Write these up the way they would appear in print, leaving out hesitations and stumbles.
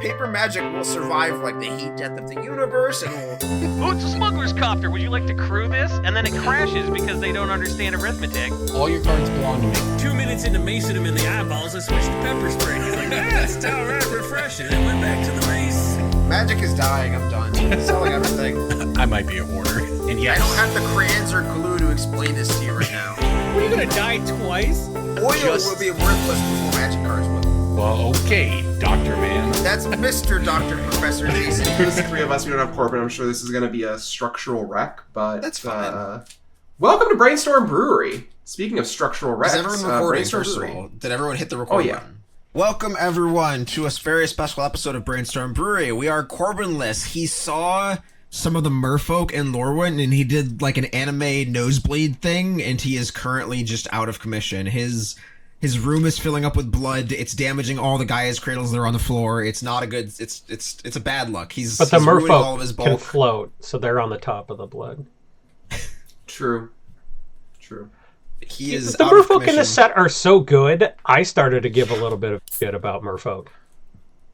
paper magic will survive like the heat death of the universe, and will... Oh, it's a smuggler's copter. Would you like to crew this? And then it crashes because they don't understand arithmetic. All your cards belong to me. 2 minutes into macing him in the eyeballs, I switched to pepper spray. He's like, it's downright refreshing. And went back to the mace. Magic is dying. I'm done. Selling everything. I might be a hoarder. And yes, I don't have the crayons or glue to explain this to you right now. What, are you gonna die twice? Oil will be worthless before magic cards will. well, okay, Dr. Man. That's Mr. Dr. Professor Jason. There's the three of us. We don't have Corbin. I'm sure this is going to be a structural wreck, but That's fine. Welcome to Brainstorm Brewery. Speaking of structural wrecks, Is everyone recording, Brainstorm first of Brewery. all? Did everyone hit the record button? Welcome, everyone, to a very special episode of Brainstorm Brewery. We are Corbinless. He saw some of the merfolk in Lorwyn, and he did, like, an anime nosebleed thing, and he is currently just out of commission. His room is filling up with blood. It's damaging all the Gaia's cradles that are on the floor. It's not a good... It's a bad luck. But the ruining all of merfolk his can bulk. float, so they're on the top of the blood. True. He is The out of merfolk in commission. this set are so good, I started to give a little bit of shit about merfolk.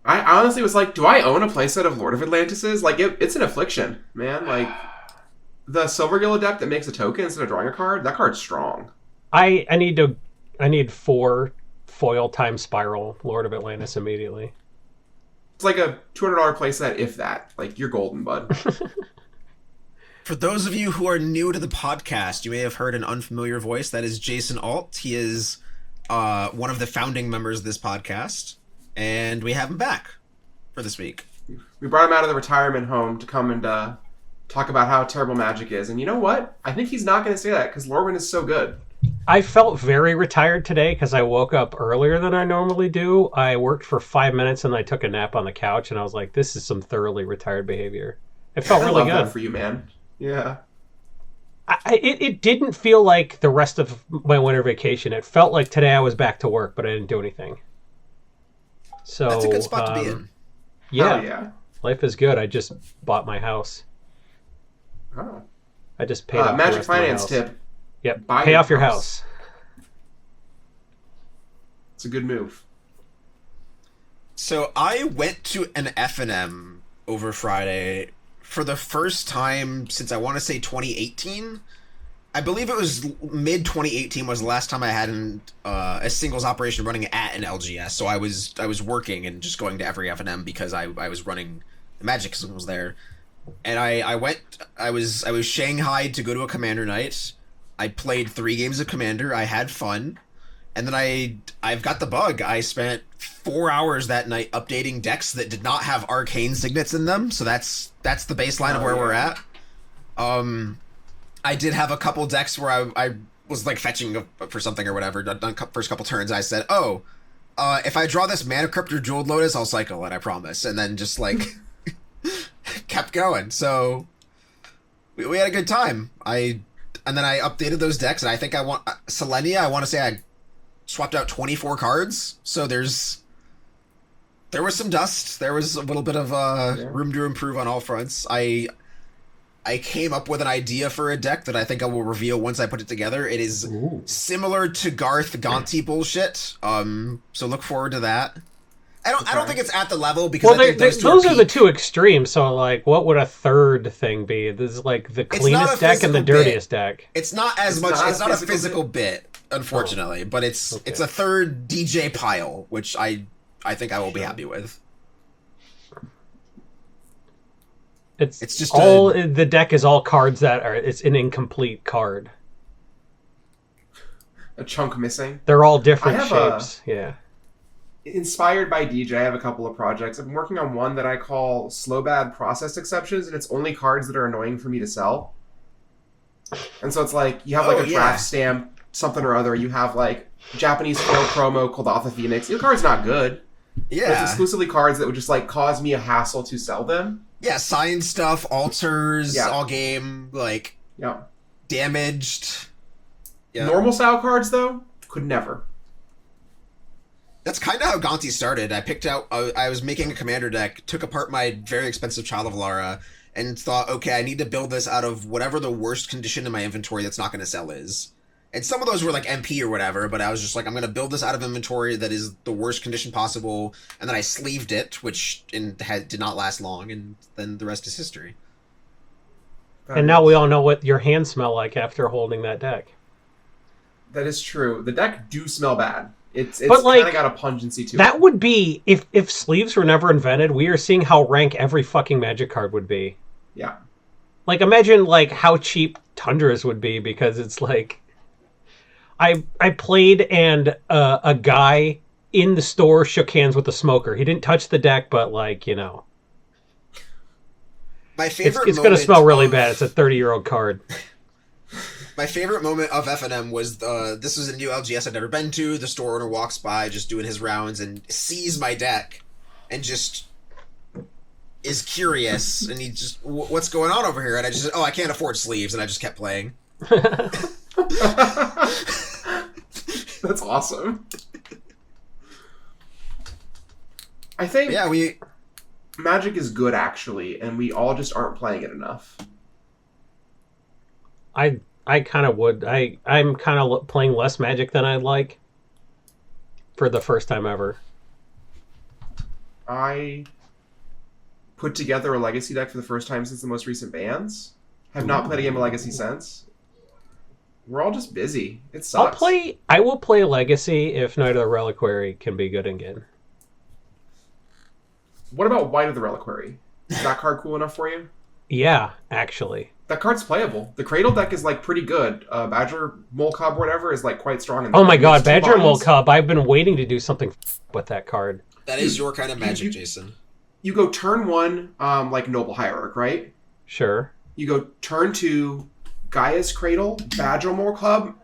I honestly was like, do I own a playset of Lord of Atlantis's? Like, it's an affliction, man. Like, the Silvergill Adept that makes a token instead of drawing a card, that card's strong. I need 4 foil time spiral Lord of Atlantis immediately. It's like a $200 playset, if that. Like, you're golden, bud. For those of you who are new to the podcast, you may have heard an unfamiliar voice. That is Jason Alt. He is one of the founding members of this podcast, and we have him back for this week. We brought him out of the retirement home to come and talk about how terrible magic is. And you know what? I think he's not going to say that, because Lorwyn is so good. I felt very retired today because I woke up earlier than I normally do. I worked for 5 minutes and I took a nap on the couch, and I was like, this is some thoroughly retired behavior. It felt I really love good. that for you, man. Yeah. It didn't feel like the rest of my winter vacation. It felt like today I was back to work, but I didn't do anything. So That's a good spot to be in. Yeah, Hell yeah. life is good. I just bought my house. Oh. I just paid off the Magic rest of my finance house. tip. Yep, Buy pay your off your house. house. It's a good move. So I went to an FNM over Friday for the first time since I want to say 2018. I believe it was mid 2018 was the last time I had a singles operation running at an LGS. So I was working and just going to every FNM because I was running the Magic singles there. And I was shanghaied to go to a Commander night. I played 3 games of Commander. I had fun. And then I've got the bug. I spent 4 hours that night updating decks that did not have arcane signets in them. So that's the baseline of where we're at. I did have a couple decks where I was like fetching for something or whatever. Done first couple turns. I said, if I draw this Mana Crypt or Jeweled Lotus, I'll cycle it. I promise. And then just like kept going. So we had a good time. And then I updated those decks, and I think I want Selenia. I want to say I swapped out 24 cards. So there was some dust. There was a little bit of room to improve on all fronts. I came up with an idea for a deck that I think I will reveal once I put it together. It is similar to Garth Gonti bullshit. So look forward to that. I don't think it's at the level because I think those are the two extremes. So like, what would a third thing be? This is like the cleanest deck and the dirtiest deck. It's not as much. It's not a physical bit, unfortunately, but it's a third DJ pile, which I think I will be happy with. It's just the deck is all cards that are. It's an incomplete card. A chunk missing. They're all different I have shapes. Yeah. Inspired by DJ, I have a couple of projects. I'm working on one that I call Slow Bad Process Exceptions, and it's only cards that are annoying for me to sell. And so it's like, you have like a draft stamp, something or other. You have like Japanese foil promo called Alpha Phoenix. Your card's not good. Yeah. But it's exclusively cards that would just like cause me a hassle to sell them. Yeah, signed stuff, alters, all game, like damaged. Yeah. Normal style cards, though, could never. That's kind of how Gonti started. I picked out, I was making a commander deck, took apart my very expensive Child of Lara, and thought, okay, I need to build this out of whatever the worst condition in my inventory that's not going to sell is. And some of those were like MP or whatever, but I was just like, I'm going to build this out of inventory that is the worst condition possible. And then I sleeved it, which did not last long. And then the rest is history. And now we all know what your hands smell like after holding that deck. That is true. The deck do smell bad. It's But, like, kind of got a pungency to it. That would be, if sleeves were never invented, we are seeing how rank every fucking Magic card would be. Yeah. Like, imagine, like, how cheap Tundras would be, because it's like... I played, and a guy in the store shook hands with a smoker. He didn't touch the deck, but, like, you know... My favorite It's going to smell really bad. It's a 30-year-old card. My favorite moment of FNM was this was a new LGS I'd never been to. The store owner walks by just doing his rounds and sees my deck and just is curious. And he just, what's going on over here? And I just said, I can't afford sleeves. And I just kept playing. That's awesome. I think Magic is good, actually, and we all just aren't playing it enough. I kind of would. I'm kind of playing less Magic than I'd like for the first time ever. I put together a Legacy deck for the first time since the most recent bans. Have not played a game of Legacy since. We're all just busy. It sucks. I will play Legacy if Knight of the Reliquary can be good again. What about White of the Reliquary? Is that card cool enough for you? Yeah, actually. That card's playable. The Cradle deck is like pretty good. Badger, Mole Cub, whatever, is like quite strong. Oh my god, Badger and Mole Cub. I've been waiting to do something with that card. That is your kind of Magic, Jason. You go turn 1, like Noble Hierarch, right? Sure. You go turn 2, Gaia's Cradle, Badger Mole Cub,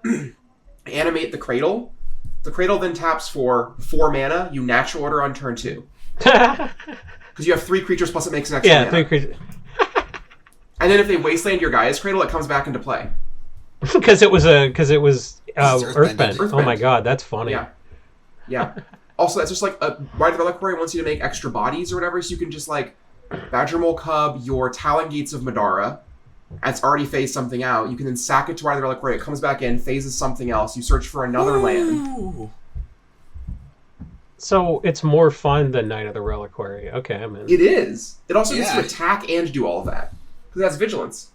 animate the Cradle. The Cradle then taps for 4 mana. You natural order on turn 2. Because you have 3 creatures plus it makes an extra mana. 3 creatures. And then if they wasteland your Gaia's Cradle, it comes back into play. Because it was Earthbend. Oh my god, that's funny. Yeah. Also, that's just like a Rite of the Reliquary wants you to make extra bodies or whatever, so you can just like Badger Mole Cub, your Talon Gates of Madara. It's already phased something out. You can then sack it to Rite of the Reliquary. It comes back in, phases something else. You search for another land. So it's more fun than Knight of the Reliquary. Okay, I'm in. It is. It also gets to attack and do all of that. Because that's vigilance.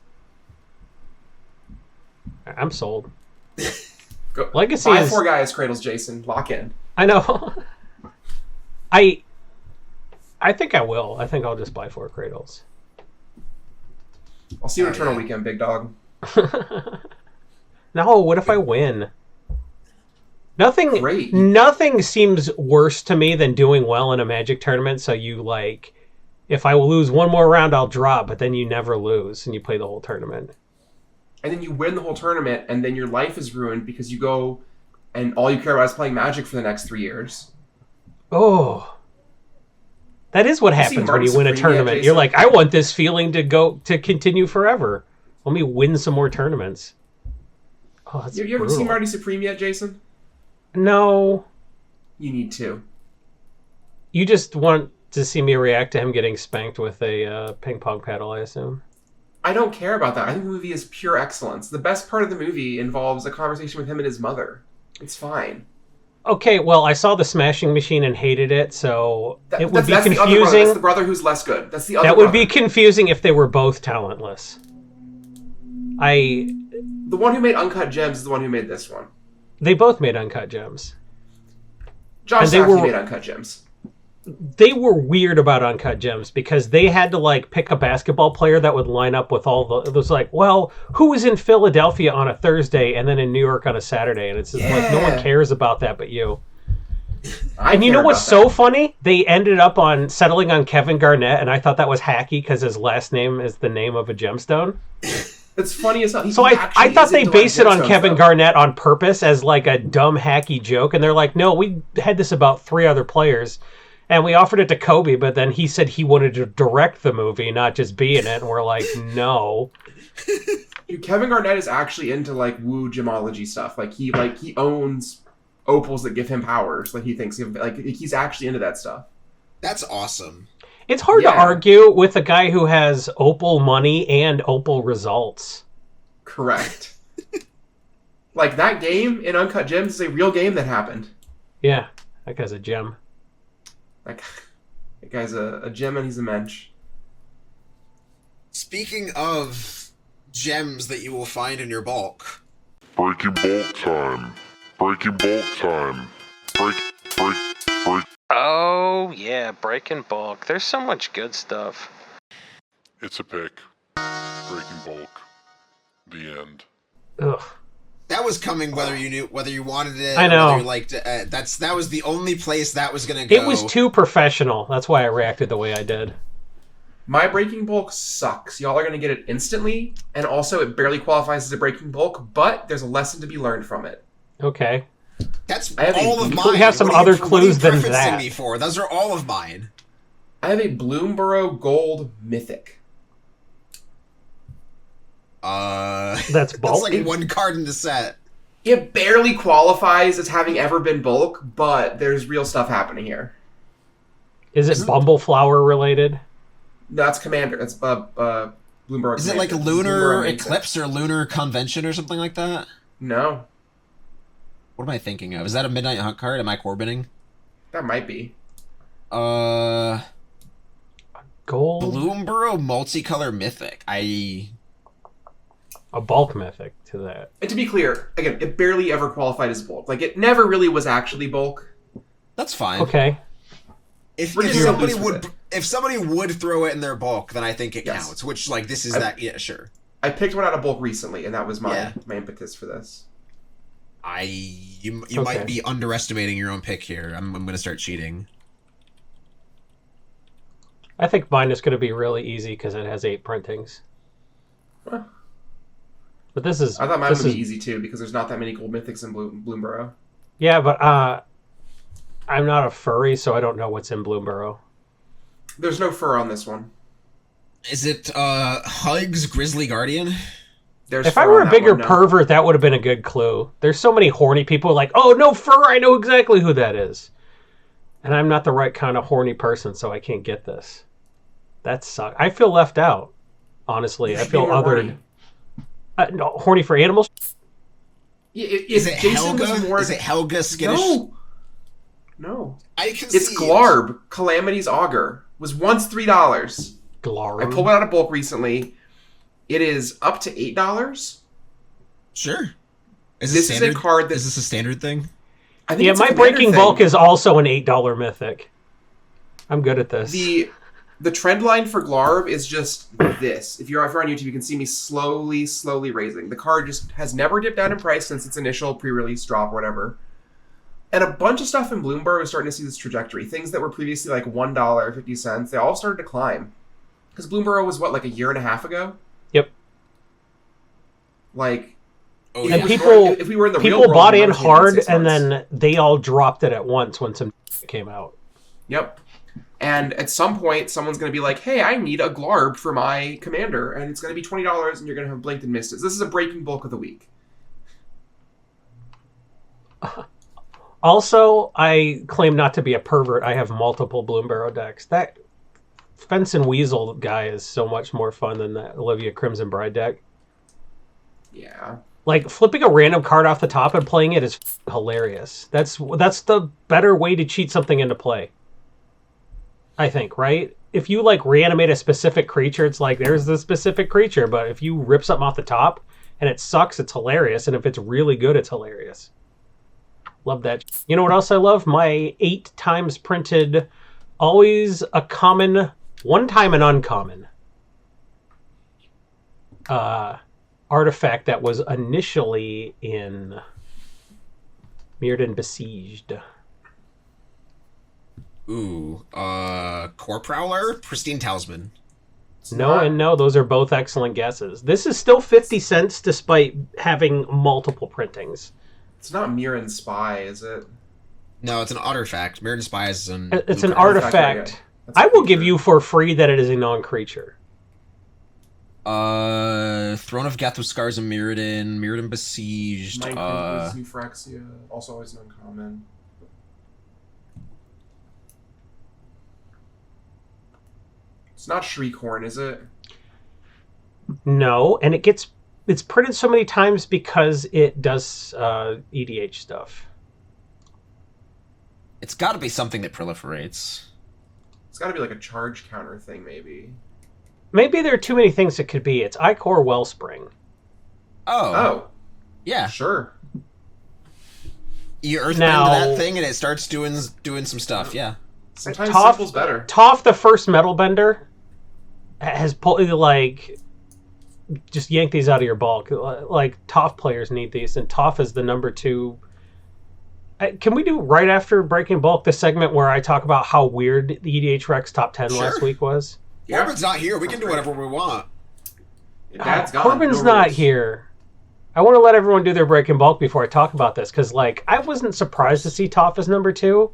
I'm sold. Go. Legacy Buy is... 4 Gaia's Cradles, Jason. Lock in. I know. I think I will. I think I'll just buy 4 Cradles. I'll see you on Eternal Weekend, big dog. No, what if I win? Great. Nothing seems worse to me than doing well in a Magic tournament. So you like, if I lose one more round, I'll drop, but then you never lose and you play the whole tournament. And then you win the whole tournament, and then your life is ruined because you go and all you care about is playing Magic for the next 3 years. Oh. That is what happens when you win a tournament. Jason? You're like, I want this feeling to continue forever. Let me win some more tournaments. Oh, that's You ever seen Marty Supreme yet, Jason? No. You need to. You just want to see me react to him getting spanked with a ping pong paddle, I assume. I don't care about that. I think the movie is pure excellence. The best part of the movie involves a conversation with him and his mother. It's fine. Okay, well, I saw The Smashing Machine and hated it, so it would be that's confusing. The other brother. That's the brother who's less good. That's the other That would brother. be confusing if they were both talentless. The one who made Uncut Gems is the one who made this one. They both made Uncut Gems. Josh And they Safdie were- made Uncut Gems. They were weird about Uncut Gems because they had to like pick a basketball player that would line up with all the. It was like, well, who was in Philadelphia on a Thursday and then in New York on a Saturday, and it's just like no one cares about that but you. And you know what's so funny? They ended up on settling on Kevin Garnett, and I thought that was hacky because his last name is the name of a gemstone. It's funny as hell. So I thought they based it on Kevin Garnett on purpose as like a dumb hacky joke, and they're like, no, we had this about 3 other players. And we offered it to Kobe, but then he said he wanted to direct the movie, not just be in it. And we're like, no. Dude, Kevin Garnett is actually into like woo gemology stuff. Like he owns opals that give him powers. Like he thinks he's actually into that stuff. That's awesome. It's hard to argue with a guy who has opal money and opal results. Correct. Like, that game in Uncut Gems is a real game that happened. Yeah, that guy's a gem. Like, that guy's a gem and he's a mensch. Speaking of gems that you will find in your bulk. Breaking bulk time. Breaking bulk time. Break. Oh, yeah, breaking bulk. There's so much good stuff. It's a pick. Breaking bulk. The end. Ugh. That was coming whether you wanted it. I know. Or whether you liked it. That was the only place that was gonna go. It was too professional. That's why I reacted the way I did. My breaking bulk sucks. Y'all are going to get it instantly, and also it barely qualifies as a breaking bulk, but there's a lesson to be learned from it. Okay. That's I have all of mine. We have some What are other you- what are you clues than preferencing that. Me for? Those are all of mine. I have a Bloomborough Gold Mythic. That's bulk. That's like one card in the set. It barely qualifies as having ever been bulk, but there's real stuff happening here. Is it Bumbleflower related? No, that's Commander. That's Bloomborough. Is it like a Commander. lunar Bloomborough Mythic. eclipse or lunar convention or something like that? No, What am I thinking of? Is that a Midnight Hunt card? Am I Corbining? that might be. Gold. Bloomborough Multicolor Mythic. A bulk mythic to that. And to be clear, again, it barely ever qualified as bulk. Like, it never really was actually bulk. That's fine. Okay. If We're getting somebody loose with would if somebody would throw it in their bulk, then I think it Yes. counts. Which like this is that yeah sure. I picked one out of bulk recently, and that was my Yeah. my impetus for this. You Okay. might be underestimating your own pick here. I'm going to start cheating. I think mine is going to be really easy because it has 8 printings. Huh. But this is... I thought mine this would is, be easy too, because there's not that many gold mythics in Bloomborough. Yeah, but I'm not a furry, so I don't know what's in Bloomborough. There's no fur on this one. Is it Hugs Grizzly Guardian? There's If fur I were on a that bigger one, no. pervert, that would have been a good clue. There's so many horny people like, oh, no fur, I know exactly who that is. And I'm not the right kind of horny person, so I can't get this. That sucks. I feel left out, honestly. You I should be feel more othered. No, horny for animals? Yeah, Is it Jason Helga? was more... Is it Helga Skittish? No. I can It's see Glarb, Calamity's Augur. Was once $3. I Glarb. pulled it out of bulk recently. It is up to $8. Sure. Is This is a card that... Is this a standard thing? I think Yeah, it's a my commander breaking thing. bulk is also an $8 mythic. I'm good at this. The trend line for Glarb is just this. If you're on YouTube, you can see me slowly raising. The card just has never dipped down in price since its initial pre-release drop or whatever. And a bunch of stuff in Bloomborough is starting to see this trajectory. Things that were previously like $1.50, they all started to climb. Because Bloomborough was, what, like a year and a half ago? Yep. Like, Oh, if yeah. And it was people, more- if we were in the real people world, bought we in might have taken hard, 6 and months. then they all dropped it at once when some came out. Yep. And at some point, someone's going to be like, hey, I need a Glarb for my commander, and it's going to be $20, and you're going to have blinked and missed it. This is a breaking bulk of the week. Also, I claim not to be a pervert. I have multiple Bloomborough decks. That Fence and Weasel guy is so much more fun than that Olivia Crimson Bride deck. Yeah. Like, flipping a random card off the top and playing it is hilarious. That's the better way to cheat something into play. I think, right? If you, like, reanimate a specific creature, it's like, there's the specific creature. But if you rip something off the top and it sucks, it's hilarious. And if it's really good, it's hilarious. Love that. You know what else I love? My 8 times printed, always a common, one time an uncommon artifact that was initially in Mirrodin Besieged. Ooh, Core Prowler, Pristine Talisman. No and no, those are both excellent guesses. This is still 50 cents despite having multiple printings. It's not Mirren Spy, is it? No, it's an artifact. Mirrodin Spy is an. It's an Artifact, artifact. okay. That's a I will give creature. you for free that it is a non-creature. Throne of Geth with Scars of Mirrodin, Mirrodin Besieged. Mind Conquest, Euphraxia, also always an uncommon. It's not Shriekhorn, is it? No, and it gets it's printed so many times because it does EDH stuff. It's got to be something that proliferates. It's got to be like a charge counter thing, maybe. Maybe there are too many things it could be. It's iCore Wellspring. Oh, Yeah. sure. You earthbend Now- that thing and it starts doing some stuff. Yeah. Sometimes Toph- simple's better. Toph, the first metal bender, has pulled like just yank these out of your bulk. Like Toph players need these, and Toph is the number 2. Can we do right after Breaking Bulk the segment where I talk about how weird the EDHRec's top 10 last Sure. week was? Corbin's not here. We can do whatever we want. Your dad's gone. Corbin's No not rules. here. I want to let everyone do their Breaking Bulk before I talk about this, because like I wasn't surprised to see Toph as number 2,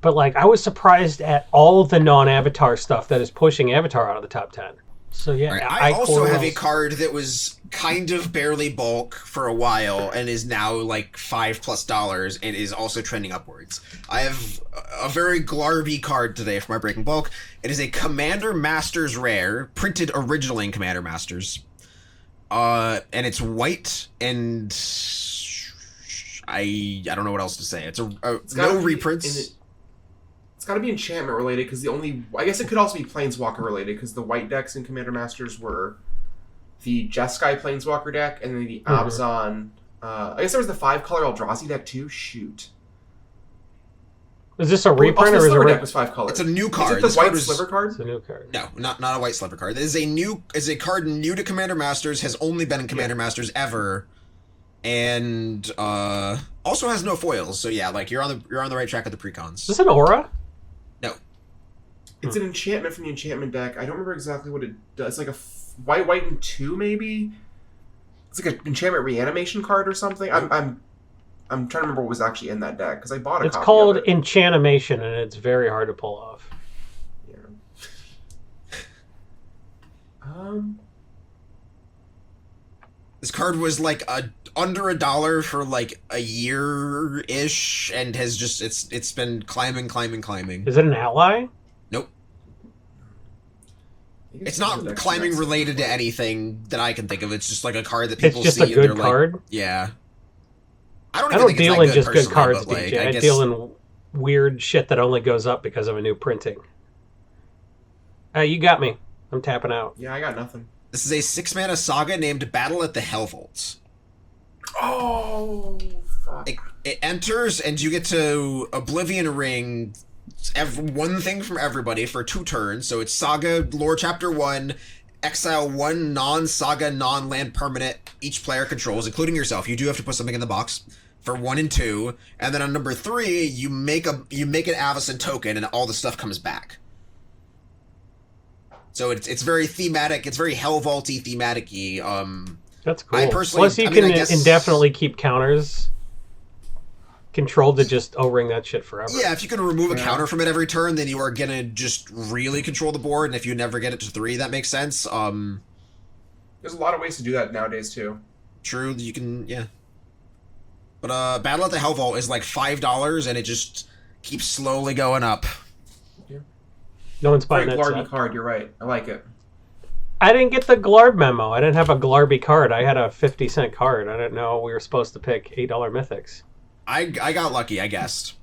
but like I was surprised at all the non-Avatar stuff that is pushing Avatar out of the top 10. So yeah, Right. I also iCore have a Wells- card that was kind of barely bulk for a while and is now like $5+ and is also trending upwards. I have a very glarby card today for my Breaking Bulk. It is a Commander Masters rare, printed originally in Commander Masters. And it's white, and I don't know what else to say. It's It's gotta no be reprints. It's got to be enchantment related because I guess it could also be planeswalker related because the white decks in Commander Masters were the Jeskai planeswalker deck and then the Abzan. I guess there was the 5-color Eldrazi deck too. Shoot. Is this a Also, reprint the or is it Sliver a deck was 5 colors. It's a new Is card. it the This card white was- sliver card? It's a new card. No, not a white sliver card. It is a card new to Commander Masters, has only been in Commander Masters ever, and also has no foils. So yeah, like you're on the right track with the precons. Is this an aura? No, It's an enchantment from the enchantment deck. I don't remember exactly what it does. It's like a white and 2 maybe. It's like an enchantment reanimation card or something. I'm trying to remember what was actually in that deck because I bought a It's copy called of it. Enchanimation, and it's very hard to pull off. Yeah. this card was like under $1 for like a year ish, and has just it's been climbing. Is it an ally? Nope, I think it's one of not the decks climbing next. related to anything that I can think of. It's just like a card that It's people just see a and good they're card. like, yeah. I I even don't think it's deal that in just good personally, cards, but, like, DJ. I guess- deal in weird shit that only goes up because of a new printing. You got me. I'm tapping out. Yeah, I got nothing. This is a 6-mana saga named Battle at the Hellvault. Oh, fuck. It enters, and you get to Oblivion Ring one thing from everybody for 2 turns. So it's Saga Lore Chapter 1, exile 1 non-Saga, non-land permanent each player controls, including yourself. You do have to put something in the box for 1 and 2. And then on number 3, you make an Avacyn token, and all the stuff comes back. So it's very thematic. It's very Hellvault-y, thematic-y. That's cool. I personally- Plus, you I mean, can I guess- indefinitely keep counters controlled to just O-ring that shit forever. Yeah, if you can remove a Yeah. counter from it every turn, then you are gonna just really control the board. And if you never get it to 3, that makes sense. There's a lot of ways to do that nowadays too. True, you can, yeah. But Battle at the Hellvault is like $5, and it just keeps slowly going up. No one's Very buying that Glarby set. card. You're right. I like it. I didn't get the Glarb memo. I didn't have a Glarby card. I had a 50-cent card. I didn't know we were supposed to pick $8 mythics. I got lucky, I guessed.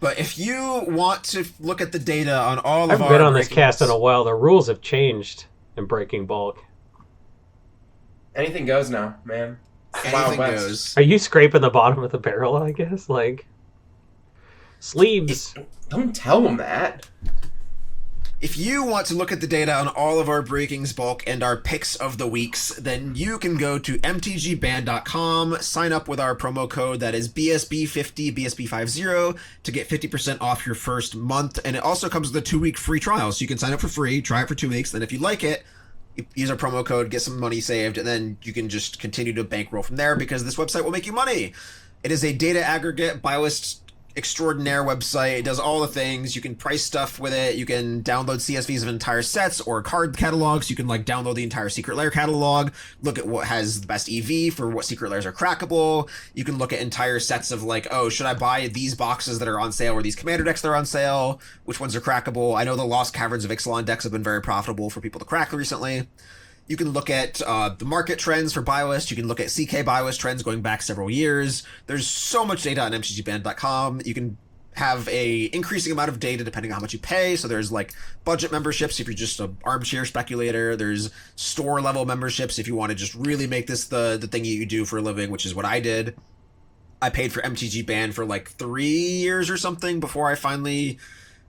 But if you want to look at the data on all I've of our been on this rankings- cast in a while. The rules have changed in Breaking Bulk. Anything goes now, man. It's the Wild anything West. goes. Are you scraping the bottom of the barrel, I guess? Like, sleeves. Don't tell them that. If you want to look at the data on all of our breakings bulk and our picks of the weeks, then you can go to mtgband.com, sign up with our promo code that is BSB50, BSB50, to get 50% off your first month. And it also comes with a 2-week free trial, so you can sign up for free, try it for 2 weeks, then if you like it, use our promo code, get some money saved, and then you can just continue to bankroll from there because this website will make you money. It is a data aggregate, biolist extraordinaire website. It does all the things. You can price stuff with it. You can download CSVs of entire sets or card catalogs. You can like download the entire Secret Lair catalog, look at what has the best EV for what Secret Lairs are crackable. You can look at entire sets of like, oh, should I buy these boxes that are on sale or these commander decks that are on sale? Which ones are crackable? I know the Lost Caverns of Ixalan decks have been very profitable for people to crack recently. You can look at the market trends for buy list. You can look at CK buy list trends going back several years. There's so much data on mtgband.com. You can have a increasing amount of data depending on how much you pay. So there's like budget memberships if you're just an armchair speculator. There's store level memberships if you want to just really make this the thing you do for a living, which is what I did. I paid for MTG Band for like 3 years or something before I finally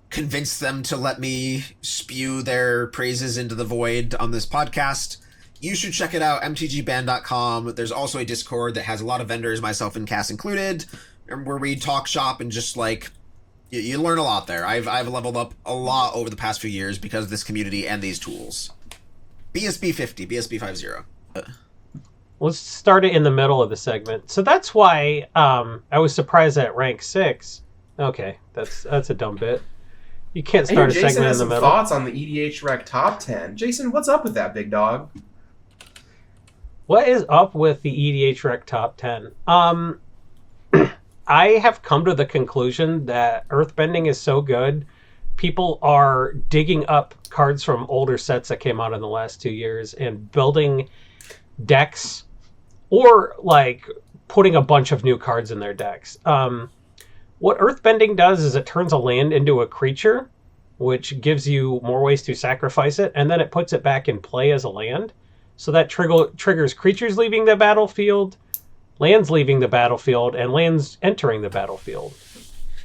convinced them to let me spew their praises into the void on this podcast. You should check it out, mtgband.com. There's also a Discord that has a lot of vendors, myself and Cass included, where we talk shop and just like you learn a lot there. I've leveled up a lot over the past few years because of this community and these tools. BSB 50, BSB 50. Let's start it in the middle of the segment. So that's why I was surprised at rank 6. Okay, that's a dumb bit. You can't start a Jason segment has in the some middle. thoughts on the EDHRec top 10. Jason, what's up with that, big dog? What is up with the EDHRec top 10? I have come to the conclusion that Earthbending is so good, people are digging up cards from older sets that came out in the last 2 years and building decks or like putting a bunch of new cards in their decks. What Earthbending does is it turns a land into a creature, which gives you more ways to sacrifice it, and then it puts it back in play as a land. So that triggers creatures leaving the battlefield, lands leaving the battlefield, and lands entering the battlefield.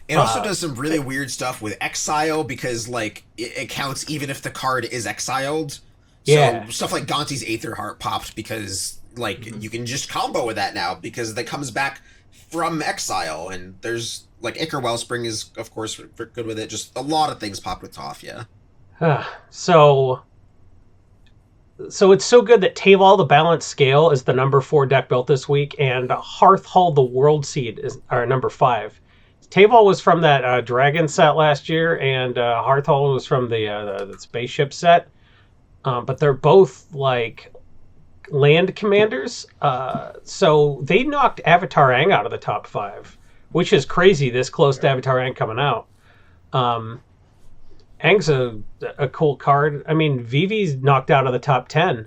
It also does some really weird stuff with exile because like it counts even if the card is exiled. Yeah. So stuff like Gonti's Aether Heart popped because like you can just combo with that now because that comes back from exile, and there's like Ichor Wellspring is of course good with it. Just a lot of things popped with Toph, yeah. So it's so good that Taval the Balanced Scale is the number 4 deck built this week, and Hearthhall the World Seed is our number 5. Taval was from that Dragon set last year, and Hearthhall was from the Spaceship set. But they're both like land commanders. So they knocked Avatar Aang out of the top 5, which is crazy this close to Avatar Aang coming out. Aang's a cool card. I mean, Vivi's knocked out of the top 10.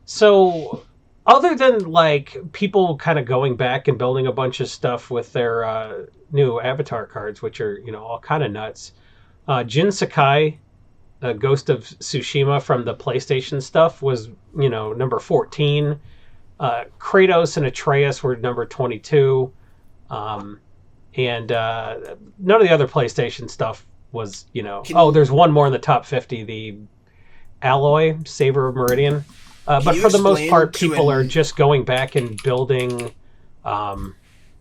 So other than like people kind of going back and building a bunch of stuff with their new Avatar cards, which are, you know, all kind of nuts. Jin Sakai, Ghost of Tsushima from the PlayStation stuff was, you know, number 14. Kratos and Atreus were number 22. And none of the other PlayStation stuff was, you know... there's one more in the top 50, the Alloy, Saber of Meridian. But for the most part, people are just going back and building...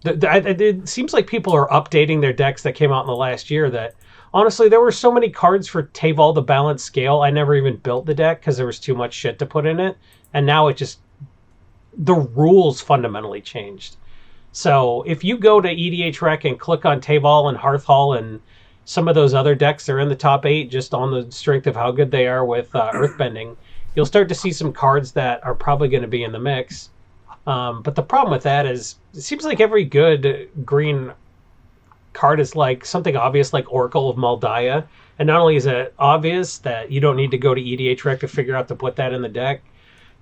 it seems like people are updating their decks that came out in the last year that... Honestly, there were so many cards for Taval the Balanced Scale, I never even built the deck because there was too much shit to put in it. And now it just... The rules fundamentally changed. So if you go to EDHRec and click on Taval and Hearthhall and some of those other decks that are in the top 8 just on the strength of how good they are with Earthbending, you'll start to see some cards that are probably going to be in the mix. But the problem with that is it seems like every good green card is like something obvious like Oracle of Maldaya. And not only is it obvious that you don't need to go to EDHRec to figure out to put that in the deck,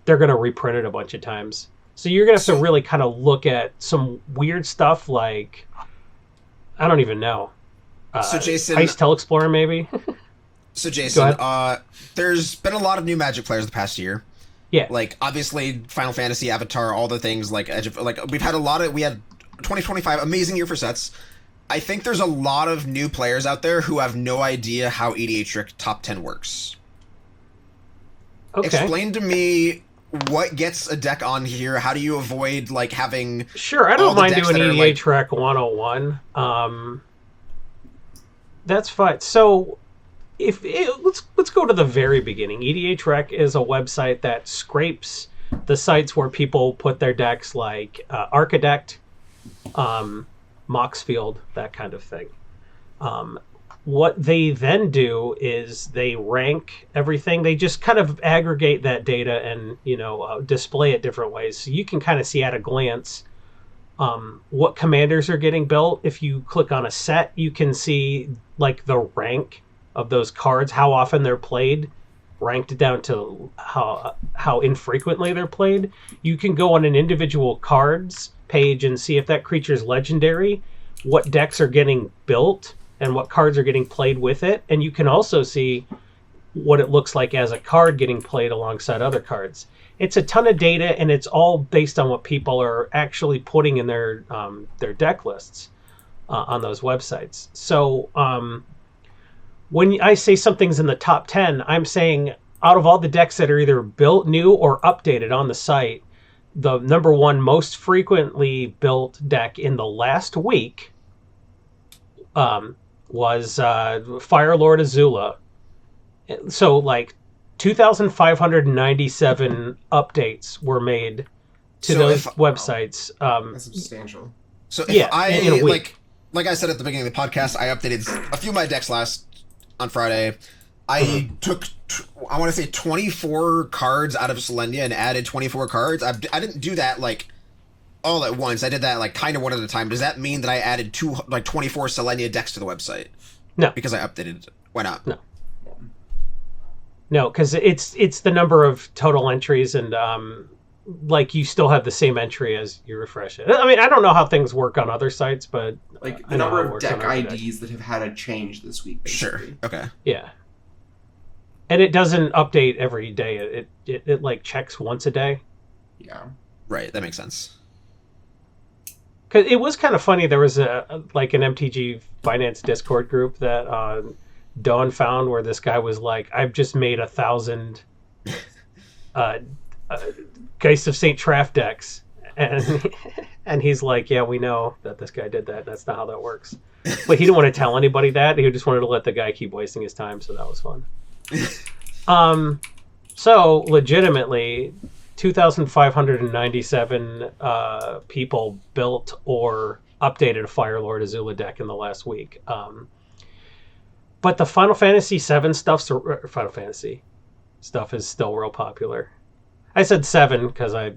they're going to reprint it a bunch of times. So you're going to have to really kind of look at some weird stuff like, I don't even know. So Jason... Heist Explorer maybe? So Jason, there's been a lot of new Magic players the past year. Yeah. Like, obviously, Final Fantasy, Avatar, all the things, like, Edge of... Like, we had 2025, amazing year for sets. I think there's a lot of new players out there who have no idea how EDHRec top 10 works. Okay. Explain to me what gets a deck on here. How do you avoid like having... Sure, I don't mind doing EDHRec 101. That's fine. So let's go to the very beginning. EDHRec is a website that scrapes the sites where people put their decks, like Architect, Moxfield, that kind of thing. What they then do is they rank everything. They just kind of aggregate that data and, display it different ways. So you can kind of see at a glance what commanders are getting built. If you click on a set, you can see like the rank of those cards, how often they're played. ranked down to how infrequently they're played. You can go on an individual cards page and see if that creature's legendary, what decks are getting built, and what cards are getting played with it. And you can also see what it looks like as a card getting played alongside other cards. It's a ton of data, and it's all based on what people are actually putting in their deck lists on those websites. So when I say something's in the top 10, I'm saying out of all the decks that are either built new or updated on the site, the number one most frequently built deck in the last week was Fire Lord Azula. So, like, 2,597 updates were made to those websites. That's substantial. So if Yeah, I in a week. like I said at the beginning of the podcast, I updated a few of my decks on Friday. I took I want to say 24 cards out of Selenia and added 24 cards. I didn't do that like all at once. I did that like kind of one at a time. Does that mean that I added 24 Selenia decks to the website? No, because I updated it. Why not? No, because it's the number of total entries, and like you still have the same entry as you refresh it. I mean, I don't know how things work on other sites, but like the number of deck IDs that have had a change this week. Basically. Sure. Okay. Yeah. And it doesn't update every day. It like checks once a day. Yeah. Right. That makes sense. Because it was kind of funny. There was an MTG Finance Discord group that Dawn found where this guy was like, I've just made 1,000 Geist of St. Traff decks. And he's like, yeah, we know that this guy did that. That's not how that works. But he didn't want to tell anybody that. He just wanted to let the guy keep wasting his time. So that was fun. So legitimately, 2,597 people built or updated a Fire Lord Azula deck in the last week. But the Final Fantasy VII stuff is still real popular. I said 7 because I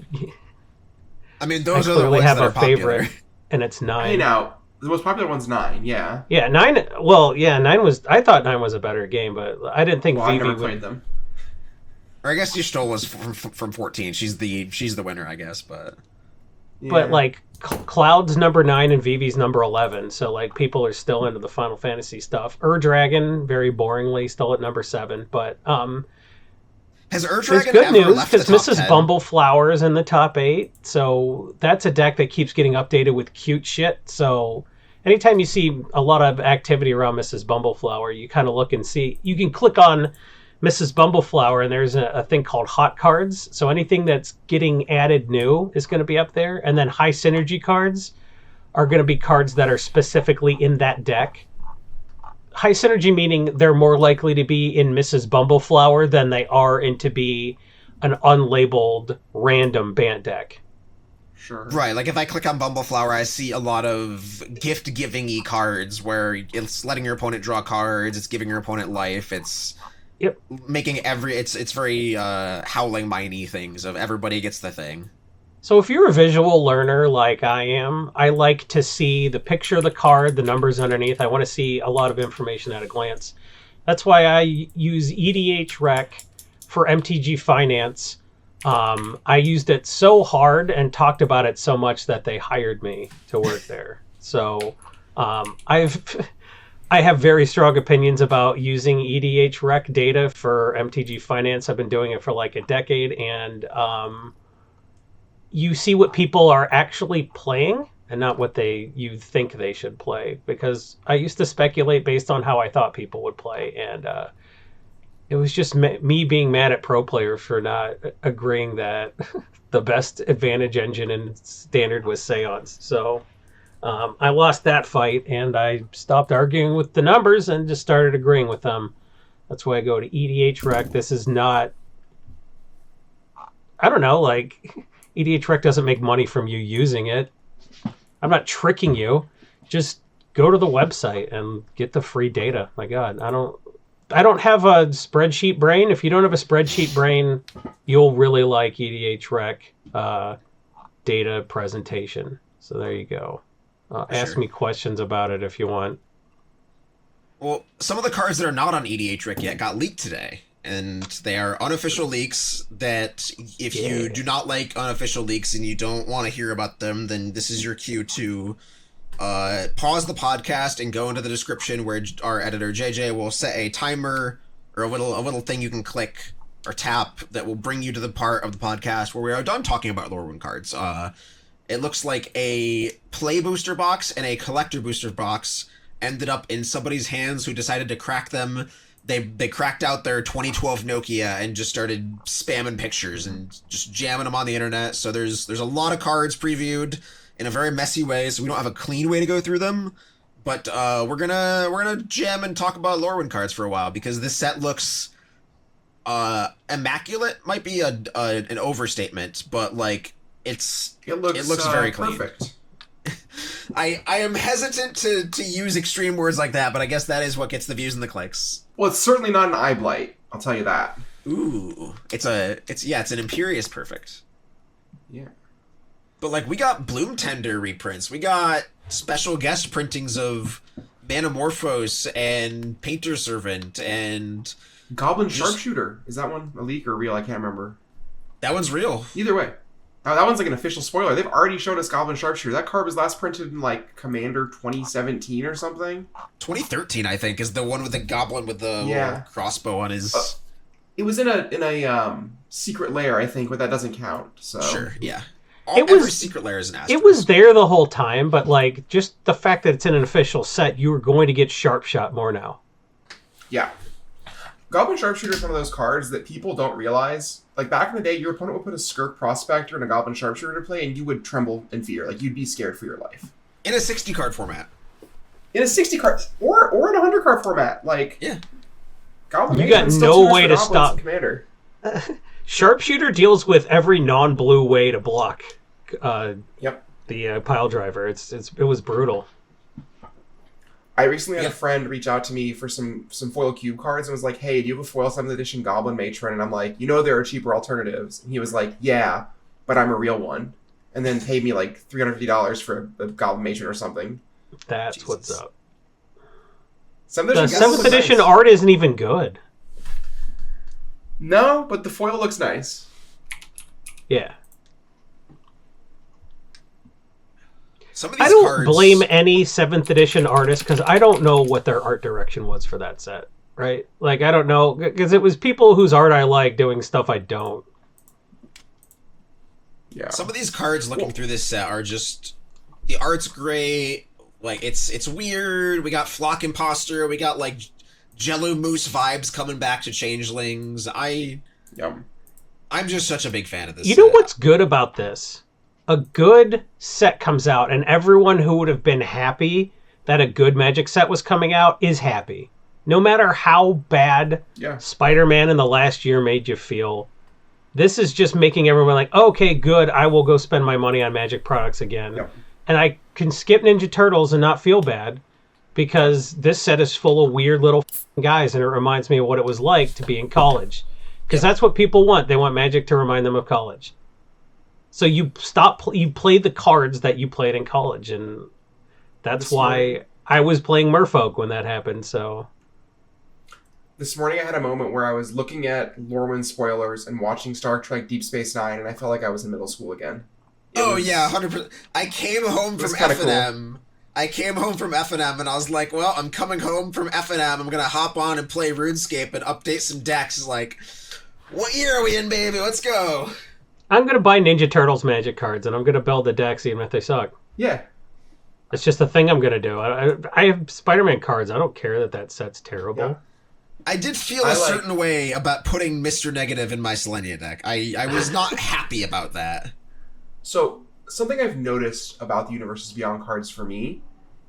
mean, those are the clearly ones have that a are popular. favorite, and it's 9. Hey, now the most popular one's 9. Yeah. Yeah, 9. Well, yeah, 9 was. I thought 9 was a better game, but I didn't think Well, I've Vivi never would. played them. Or I guess Y'shtola was from 14. She's the winner, I guess. But But like Cloud's number 9 and Vivi's number 11, so like people are still into the Final Fantasy stuff. Dragon, very boringly, still at number 7, but has there's Dragon good ever news left the because top Mrs. 10? Bumbleflower is in the top 8, so that's a deck that keeps getting updated with cute shit. So anytime you see a lot of activity around Mrs. Bumbleflower, you kind of look and see. You can click on Mrs. Bumbleflower, and there's a thing called hot cards. So anything that's getting added new is going to be up there. And then high synergy cards are going to be cards that are specifically in that deck. High synergy meaning they're more likely to be in Mrs. Bumbleflower than they are to be an unlabeled random Bant deck. Sure. Right, like if I click on Bumbleflower, I see a lot of gift-giving-y cards where it's letting your opponent draw cards, it's giving your opponent life, it's making it's very howling miney things of everybody gets the thing. So if you're a visual learner like I am, I like to see the picture of the card, the numbers underneath. I want to see a lot of information at a glance. That's why I use EDHRec for MTG Finance. I used it so hard and talked about it so much that they hired me to work there. So I have very strong opinions about using EDHRec data for MTG Finance. I've been doing it for like a decade, and you see what people are actually playing and not what you think they should play. Because I used to speculate based on how I thought people would play, and it was just me being mad at pro players for not agreeing that the best advantage engine in Standard was Seance. So I lost that fight, and I stopped arguing with the numbers and just started agreeing with them. That's why I go to EDHRec. This is not... I don't know, like... EDHRec doesn't make money from you using it. I'm not tricking you. Just go to the website and get the free data. My God, I don't have a spreadsheet brain. If you don't have a spreadsheet brain, you'll really like EDHRec data presentation. So there you go. Ask me questions about it if you want. Well, some of the cards that are not on EDHRec yet got leaked today. And they are unofficial leaks that if you do not like unofficial leaks and you don't want to hear about them, then this is your cue to pause the podcast and go into the description where our editor JJ will set a timer or a little thing you can click or tap that will bring you to the part of the podcast where we are done talking about Lorwyn cards. It looks like a play booster box and a collector booster box ended up in somebody's hands who decided to crack them. They cracked out their 2012 Nokia and just started spamming pictures and just jamming them on the internet. So there's a lot of cards previewed in a very messy way, so we don't have a clean way to go through them. But we're gonna jam and talk about Lorwyn cards for a while because this set looks immaculate. Might be an overstatement, but like it looks very clean. Perfect. I am hesitant to use extreme words like that, but I guess that is what gets the views and the clicks. Well, it's certainly not an eye blight. I'll tell you that. Ooh, it's an Imperious Perfect. Yeah. But like we got Bloom Tender reprints, we got special guest printings of Manamorphose and Painter Servant and Goblin Sharpshooter. Is that one a leak or real? I can't remember. That one's real. Either way. Now, that one's like an official spoiler. They've already showed us Goblin Sharpshooter. That card was last printed in like Commander 2017 or something. 2013, I think, is the one with the goblin with the little crossbow on his. It was in a secret lair, I think, but that doesn't count. So sure, yeah. Every secret lair is an asterisk. It was there the whole time, but like just the fact that it's in an official set, you were going to get Sharp Shot more now. Yeah. Goblin Sharpshooter is one of those cards that people don't realize. Like, back in the day, your opponent would put a Skirk Prospector and a Goblin Sharpshooter to play, and you would tremble in fear. Like, you'd be scared for your life. In a 60-card format. In a 60-card... Or in a 100-card format. Like... Yeah. Goblin you got no way to stop... Commander. Sharpshooter deals with every non-blue way to block the pile driver. It was brutal. I recently had a friend reach out to me for some foil cube cards and was like, hey, do you have a foil 7th edition Goblin Matron? And I'm like, there are cheaper alternatives. And he was like, yeah, but I'm a real one. And then paid me like $350 for a Goblin Matron or something. That's Jesus. What's up. The 7th edition art isn't even good. No, but the foil looks nice. Yeah. Some of these I don't cards... blame any 7th edition artist because I don't know what their art direction was for that set, right? Like, I don't know, because it was people whose art I like doing stuff I don't. Yeah. Some of these cards looking through this set are just... The art's great, like, it's weird, we got Flock Imposter, we got, like, Jello Moose vibes coming back to Changelings. I'm just such a big fan of this set. You know what's good about this? A good set comes out, and everyone who would have been happy that a good Magic set was coming out is happy. No matter how bad Spider-Man in the last year made you feel, this is just making everyone like, okay, good, I will go spend my money on Magic products again. Yep. And I can skip Ninja Turtles and not feel bad, because this set is full of weird little guys, and it reminds me of what it was like to be in college. Because that's what people want. They want Magic to remind them of college. So you play the cards that you played in college, and that's why I was playing Merfolk when that happened. So this morning I had a moment where I was looking at Lorwyn spoilers and watching Star Trek Deep Space Nine, and I felt like I was in middle school again. Yeah, 100%. I came home from FNM. Cool. I came home from FNM, and I was like, well, I'm coming home from FNM. I'm going to hop on and play RuneScape and update some decks. Like, what year are we in, baby? Let's go. I'm going to buy Ninja Turtles Magic cards, and I'm going to build the decks even if they suck. Yeah. It's just a thing I'm going to do. I have Spider-Man cards. I don't care that set's terrible. Yeah. I did feel a certain way about putting Mr. Negative in my Selenia deck. I was not happy about that. So, something I've noticed about the Universes Beyond cards for me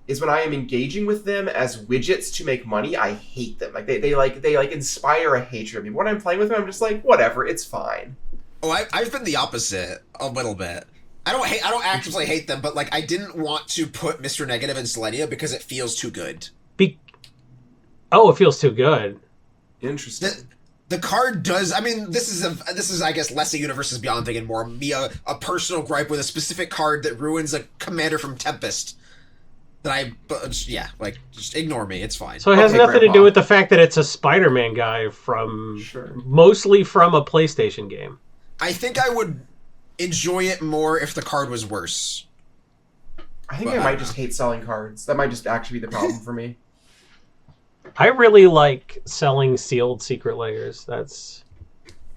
is when I am engaging with them as widgets to make money, I hate them. Like they inspire a hatred of me. When I'm playing with them, I'm just like, whatever, it's fine. Oh, I've been the opposite a little bit. I don't actively hate them, but like I didn't want to put Mr. Negative in Selenia because it feels too good. It feels too good. Interesting. The card does. I mean, this is I guess less a Universes Beyond thing and more me a personal gripe with a specific card that ruins a commander from Tempest. just ignore me. It's fine. So it has Okay, nothing to Grandpa. do with the fact that it's a Spider-Man guy mostly from a PlayStation game. I think I would enjoy it more if the card was worse. I think But I I might don't just hate selling cards. That might just actually be the problem for me. I really like selling sealed secret layers. That's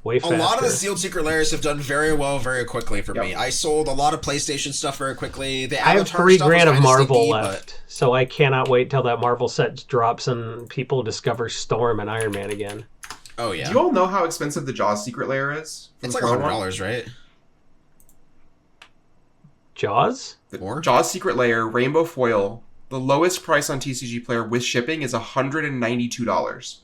way A faster. lot of the sealed secret layers have done very well very quickly for Yep. me. I sold a lot of PlayStation stuff very quickly. The I have Avatar $3 stuff was grand of kinda Marvel stinky, left, so I cannot wait till that Marvel set drops and people discover Storm and Iron Man again. Oh yeah, Do you all know how expensive the Jaws secret layer is? for it's the like foil one? $100, right? Jaws? The More? Jaws secret layer rainbow foil. The lowest price on TCG Player with shipping is $192.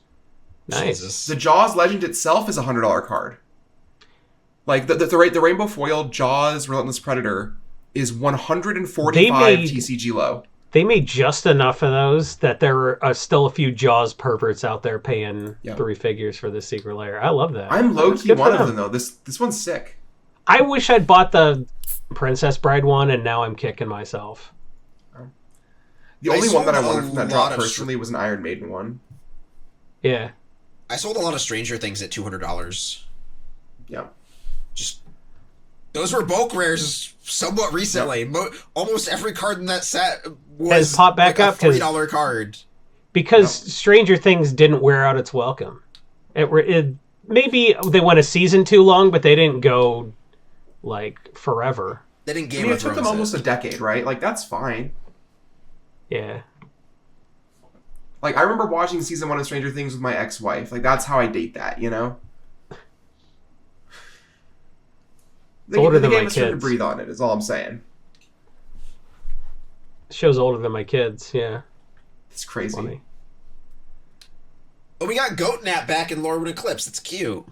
Nice. Jesus. The Jaws Legend itself is a $100 card. Like the rainbow foil Jaws Relentless Predator is 145 They made- TCG low. They made just enough of those that there are still a few Jaws perverts out there paying Yeah. 3 figures for this secret layer. I love that. I'm low That's key good for one of them though. This one's sick. I wish I'd bought the Princess Bride one, and now I'm kicking myself. The I only one that I sold wanted from a that drop lot of personally was an Iron Maiden one. Yeah. I sold a lot of Stranger Things at $200. Yeah. Just those were bulk rares somewhat recently. Almost every card in that set was Has popped back like up a 'cause- $3 card. Because Stranger Things didn't wear out its welcome. It maybe they went a season too long, but they didn't go like forever. They didn't I Game mean, of it took them Thrones almost it. a decade, right? Like that's fine. Yeah. Like I remember watching season 1 of Stranger Things with my ex-wife. Like that's how I date that, you know. older than gave my us time to kids. breathe on it. Is all I'm saying. Show's older than my kids. Yeah. It's crazy. Funny. Oh, we got Goat Nap back in Lorwyn Eclipsed. It's cute.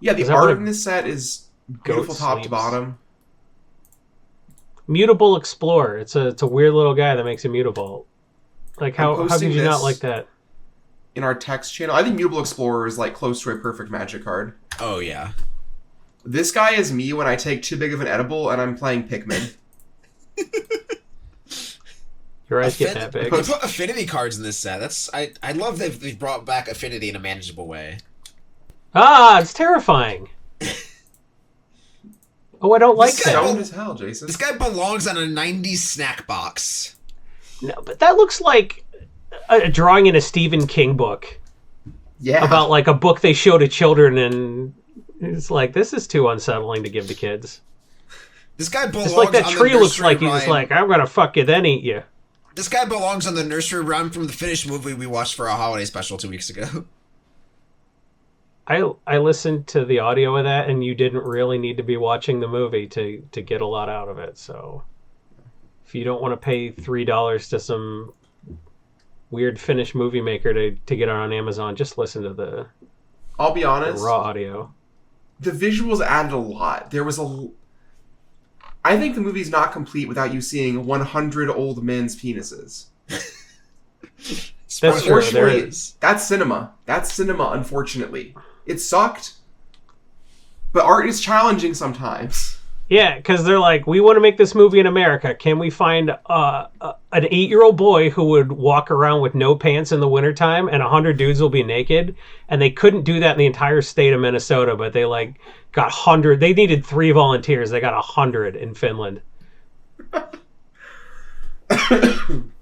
Yeah, the Is that what art a in this set is beautiful top to sleeps? bottom. Mutable Explorer. It's a weird little guy that makes a mutable. Like how posting could you not this- like that? In our text channel, I think Mutable Explorer is like close to a perfect Magic card. Oh yeah. This guy is me when I take too big of an edible and I'm playing Pikmin. Your eyes get that big. They put affinity cards in this set. I love they've brought back affinity in a manageable way. Ah, it's terrifying. Oh, I don't like This guy that. Stoned as hell, Jason. This guy belongs on a 90s snack box. No, but that looks like a drawing in a Stephen King book Yeah. about like a book they show to children, and it's like, this is too unsettling to give to kids. This guy belongs It's like that on the tree looks nursery like he's rhyme. like, I'm gonna fuck you, then eat you. This guy belongs on the nursery rhyme from the Finnish movie we watched for our holiday special 2 weeks ago. I listened to the audio of that, and you didn't really need to be watching the movie to get a lot out of it. So if you don't want to pay $3 to some weird Finnish movie maker to get it on Amazon, just listen to the I'll be honest. raw audio. The visuals added a lot. I think the movie's not complete without you seeing 100 old men's penises. That's true. There Unfortunately, is. that's cinema. That's cinema, unfortunately. It sucked, but art is challenging sometimes. Yeah, because they're like, we want to make this movie in America. Can we find an 8-year-old boy who would walk around with no pants in the wintertime and 100 dudes will be naked? And they couldn't do that in the entire state of Minnesota, but they like got 100. They needed 3 volunteers. They got 100 in Finland.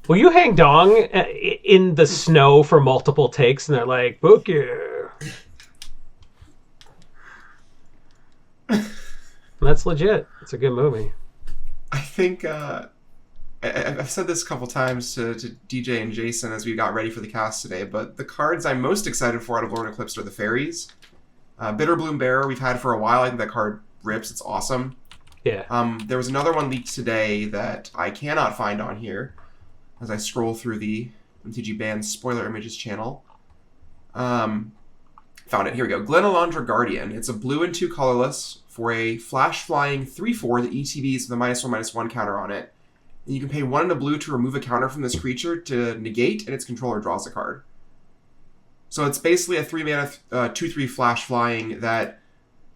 Will you hang dong in the snow for multiple takes? And they're like, book you. That's legit. It's a good movie. I think I've said this a couple times to DJ and Jason as we got ready for the cast today, but the cards I'm most excited for out of Lorwyn Eclipsed are the fairies. Bitter Bloom Bearer we've had for a while. I think that card rips. It's awesome. Yeah. There was another one leaked today that I cannot find on here as I scroll through the MTG Band Spoiler Images channel. Found it. Here we go. Glen Alondra Guardian. It's a blue and 2 colorless for a flash flying 3/4 that ETBs with a -1/-1 counter on it. And you can pay 1 and a blue to remove a counter from this creature to negate, and its controller draws a card. So it's basically a 3-mana 2/3 flash flying that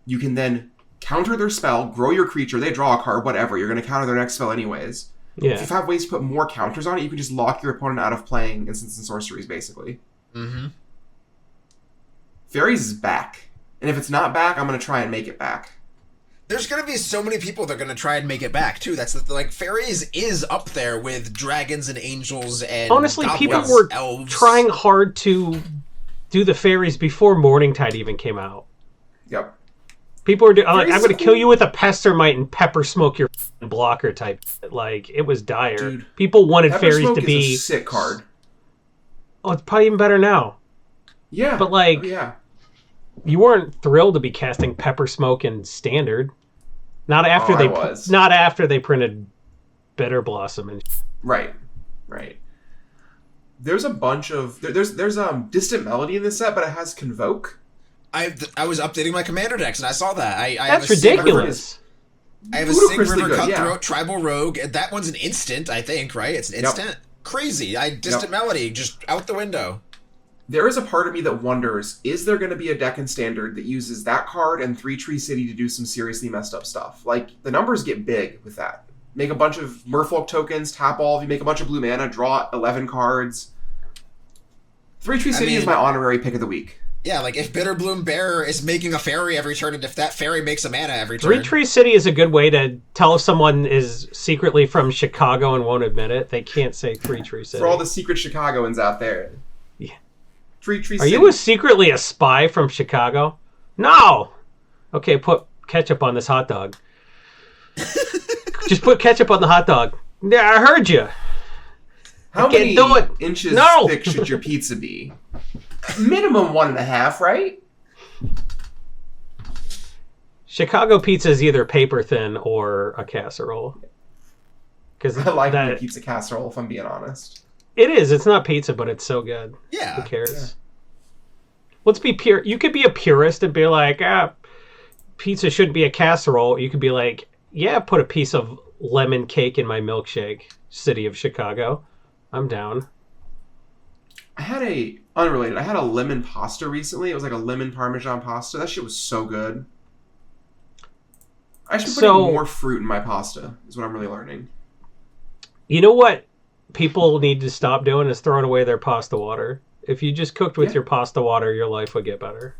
you can then counter their spell, grow your creature, they draw a card, whatever. You're going to counter their next spell anyways. Yeah. If you have ways to put more counters on it, you can just lock your opponent out of playing instants and sorceries, basically. Mm-hmm. Fairies is back. And if it's not back, I'm going to try and make it back. There's gonna be so many people that are gonna try and make it back too. That's like fairies is up there with dragons and angels and honestly, goblins, people were elves. trying hard to do the fairies before Morningtide even came out. Yep. People were like, I'm going to cool. kill you with a Pestermite and pepper smoke your blocker type. Like, it was dire. Dude, people wanted Pepper fairies Smoke to is be a sick card. Oh, it's probably even better now. Yeah. But like, yeah. You weren't thrilled to be casting Pepper Smoke in Standard. Not after not after they printed Bitter Blossom and Right. There's a bunch of there's Distant Melody in this set, but it has Convoke. I was updating my commander decks and I saw that. I That's have a ridiculous. I have a Sig Ludicrously River good, Cutthroat, yeah. Tribal Rogue. That one's an instant, I think, right? It's an instant. Crazy. Distant Melody, just out the window. There is a part of me that wonders, is there going to be a deck in Standard that uses that card and 3 Tree City to do some seriously messed up stuff? Like, the numbers get big with that. Make a bunch of Merfolk tokens, tap all, if you make a bunch of blue mana, draw 11 cards. 3 Tree City is my honorary pick of the week. Yeah, like if Bitterbloom Bearer is making a fairy every turn, and if that fairy makes a mana every turn. 3 Tree City is a good way to tell if someone is secretly from Chicago and won't admit it. They can't say 3 Tree City. For all the secret Chicagoans out there. Yeah. 3 Tree Are City. you secretly a spy from Chicago? No! Okay, put ketchup on this hot dog. Just put ketchup on the hot dog. Yeah, I heard you. How many do it. inches No! thick should your pizza be? Minimum 1.5, right? Chicago pizza is either paper thin or a casserole. Because I like my pizza casserole, if I'm being honest. It is. It's not pizza, but it's so good. Yeah. Who cares? Let's be pure. You could be a purist and be like, pizza shouldn't be a casserole. You could be like, yeah, put a piece of lemon cake in my milkshake. City of Chicago. I'm down. I had a lemon pasta recently. It was like a lemon Parmesan pasta. That shit was so good. I should put more fruit in my pasta, is what I'm really learning. You know what people need to stop doing is throwing away their pasta water. If you just cooked with your pasta water, your life would get better.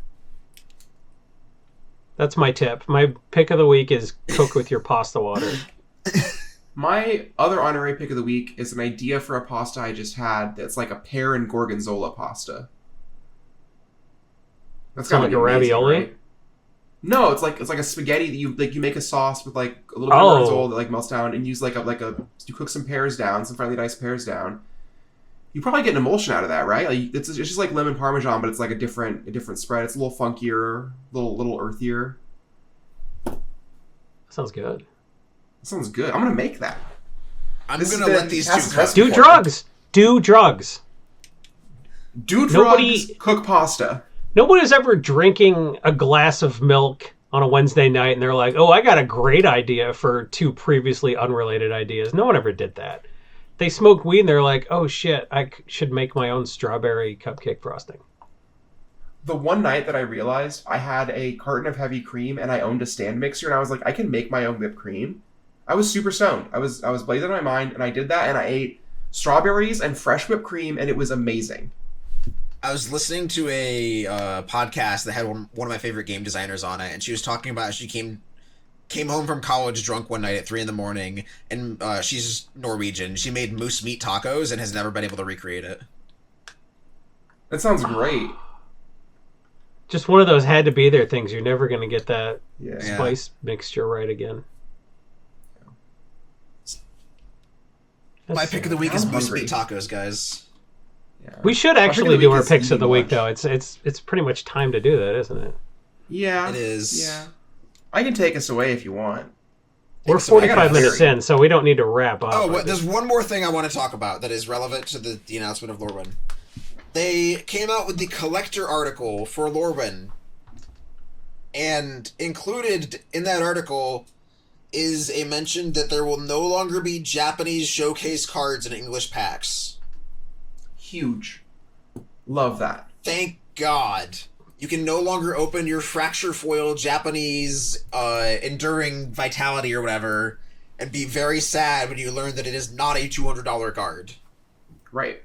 That's my tip. My pick of the week is cook with your pasta water. My other honorary pick of the week is an idea for a pasta I just had that's like a pear and gorgonzola pasta. That's Sound like a ravioli? Right? No, it's like a spaghetti that you make a sauce with like a little bit of gorgonzola that like melts down and use you cook some pears down, some finely diced pears down. You probably get an emulsion out of that, right? Like it's just like lemon parmesan, but it's like a different spread. It's a little funkier, little earthier. Sounds good. That sounds good. I'm gonna make that. I'm gonna let these two cook. Do drugs. Do drugs. Do drugs. Cook pasta. Nobody's ever drinking a glass of milk on a Wednesday night and they're like, oh, I got a great idea for 2 previously unrelated ideas. No one ever did that. They smoked weed and they're like, oh shit, I should make my own strawberry cupcake frosting. The one night that I realized I had a carton of heavy cream and I owned a stand mixer and I was like, I can make my own whipped cream. I was super stoned. I was blazing in my mind and I did that and I ate strawberries and fresh whipped cream and it was amazing. I was listening to a podcast that had one of my favorite game designers on it, and she was talking about she came home from college drunk one night at 3 a.m, and she's Norwegian. She made moose meat tacos and has never been able to recreate it. That sounds great. Just one of those had to be there things. You're never going to get that Yeah. spice mixture right again. My pick of the week is I'm moose hungry. meat tacos, guys. Yeah. We should My pick actually of the do week our is picks of the eating week, lunch. though. It's pretty much time to do that, isn't it? Yeah. It is. Yeah. I can take us away if you want. We're So I got 45 a minutes theory. in, so we don't need to wrap up. Oh, there's one more thing I want to talk about that is relevant to the announcement of Lorwyn. They came out with the collector article for Lorwyn, and included in that article is a mention that there will no longer be Japanese showcase cards in English packs. Huge. Love that. Thank God. You can no longer open your Fracture Foil Japanese Enduring Vitality or whatever and be very sad when you learn that it is not a $200 card. Right.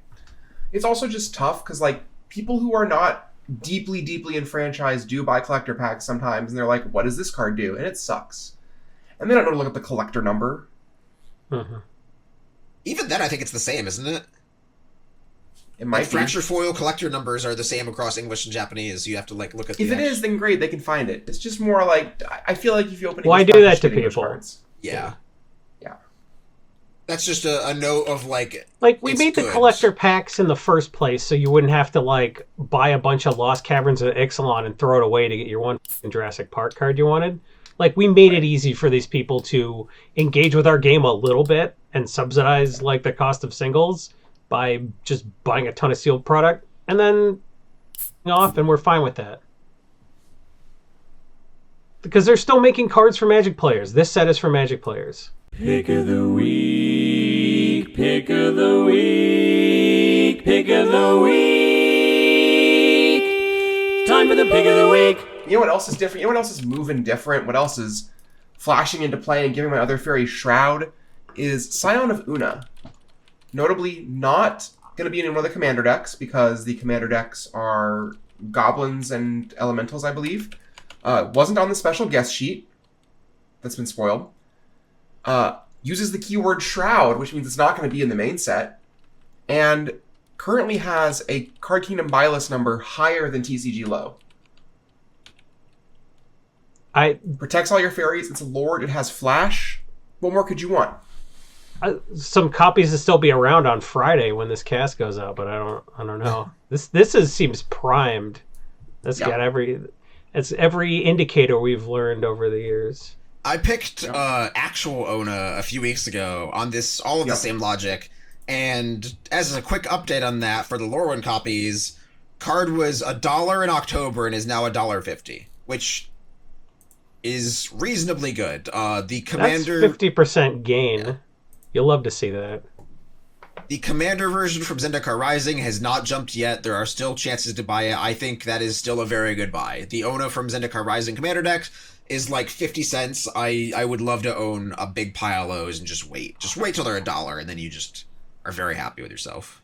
It's also just tough because, like, people who are not deeply enfranchised do buy collector packs sometimes, and they're like, what does this card do? And it sucks. And they don't know to look up the collector number. Mm-hmm. Even then, I think it's the same, isn't it? It might be. Fracture foil collector numbers are the same across English and Japanese. You have to, like, look at the If it is, then great, they can find it. It's just more like, I feel like if you open Why English do packs, that you to get English people? cards. Yeah. Yeah. That's just a note of, like... Like, we it's made the good. collector packs in the first place so you wouldn't have to, like, buy a bunch of Lost Caverns of Ixalan and throw it away to get your one Jurassic Park card you wanted. Like, we made it easy for these people to engage with our game a little bit and subsidize, like, the cost of singles by just buying a ton of sealed product and then off, and we're fine with that. Because they're still making cards for Magic players. This set is for Magic players. Pick of the week, pick of the week, pick of the week. Time for the pick of the week. You know what else is different? You know what else is moving different? What else is flashing into play and giving my other fairy Shroud? Is Scion of Una. Notably not going to be in one of the commander decks because the commander decks are goblins and elementals, I believe. Wasn't on the special guest sheet. That's been spoiled. Uses the keyword Shroud, which means it's not going to be in the main set. And currently has a Card Kingdom buy list number higher than TCG low. Protects all your fairies. It's a lord. It has flash. What more could you want? Some copies will still be around on Friday when this cast goes out, but I don't know. This seems primed. That's got every indicator we've learned over the years. I picked actual Ona a few weeks ago on all of the same logic, and as a quick update on that for the Lorwyn copies, card was $1 in October and is now $1.50, which is reasonably good. The commander, that's 50% gain. Yeah. You'll love to see that. The commander version from Zendikar Rising has not jumped yet. There are still chances to buy it. I think that is still a very good buy. The Ona from Zendikar Rising commander deck is like 50 cents. I would love to own a big pile of those and just wait. Just wait till they're $1, and then you just are very happy with yourself.